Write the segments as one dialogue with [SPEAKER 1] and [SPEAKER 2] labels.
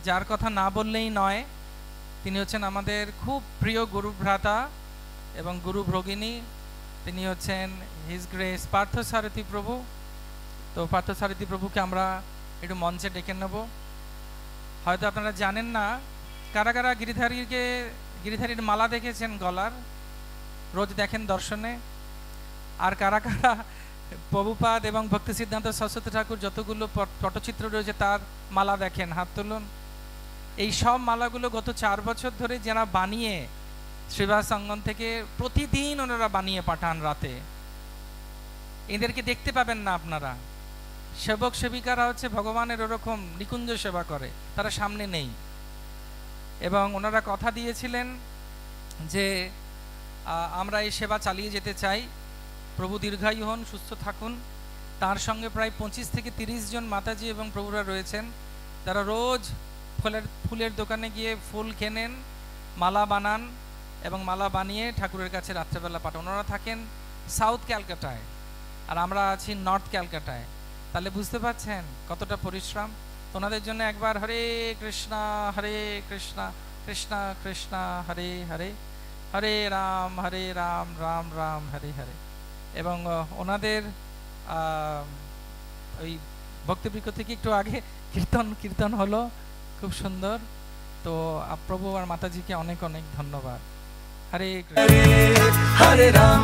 [SPEAKER 1] যার কথা না বললেই নয়, তিনি হচ্ছেন আমাদের খুব প্রিয় গুরু ভ্রাতা এবং গুরু ভগিনী। তিনি হচ্ছেন হিজ গ্রেস পার্থসারথী প্রভু। তো পার্থসারথী প্রভুকে আমরা একটু মঞ্চে ডেকে নেব। হয়তো আপনারা জানেন না, কারা কারা গিরিধারীর মালা দেখেছেন গলার, রোজ দেখেন দর্শনে, আর কারা কারা প্রভুপাদ এবং ভক্তি সিদ্ধান্ত সরস্বতী ঠাকুর যতগুলো পটচিত্র রয়েছে তার মালা দেখেন, হাত তুলুন। এই সব মালাগুলো গত 4 বছর ধরে যারা বানিয়ে শ্রীবাস সঙ্গম থেকে প্রতিদিন ওনারা বানিয়ে পাঠান রাতে। এদেরকে দেখতে পাবেন না আপনারা। সেবক সেবিকারা হচ্ছে ভগবানের ওরকম নিকুঞ্জ সেবা করে, তারা সামনে নেই। এবং ওনারা কথা দিয়েছিলেন যে আমরা এই সেবা চালিয়ে যেতে চাই। প্রভু দীর্ঘায়ু হন, সুস্থ থাকুন। তার সঙ্গে প্রায় 25 থেকে 30 জন মাতাজি এবং প্রভুরা রয়েছেন, তারা রোজ ফুলের দোকানে গিয়ে ফুল কেনেন, মালা বানান এবং মালা বানিয়ে ঠাকুরের কাছে রাত্রেবেলা পাঠান। ওনারা থাকেন সাউথ ক্যালকাটায় আর আমরা আছি নর্থ ক্যালকাটায়। তাহলে বুঝতে পারছেন কতটা পরিশ্রম। ওনাদের জন্য একবার হরে কৃষ্ণা কৃষ্ণ কৃষ্ণ হরে হরে, হরে রাম রাম রাম হরে হরে। এবং ওনাদের ওই ভক্তিবৃক্ষ থেকে একটু আগে কীর্তন হলো, খুব সুন্দর। তো প্রভু আর মাতাজিকে অনেক অনেক ধন্যবাদ। হরে কৃষ্ণ,
[SPEAKER 2] হরে রাম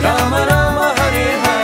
[SPEAKER 2] রাম রাম হরে হরে।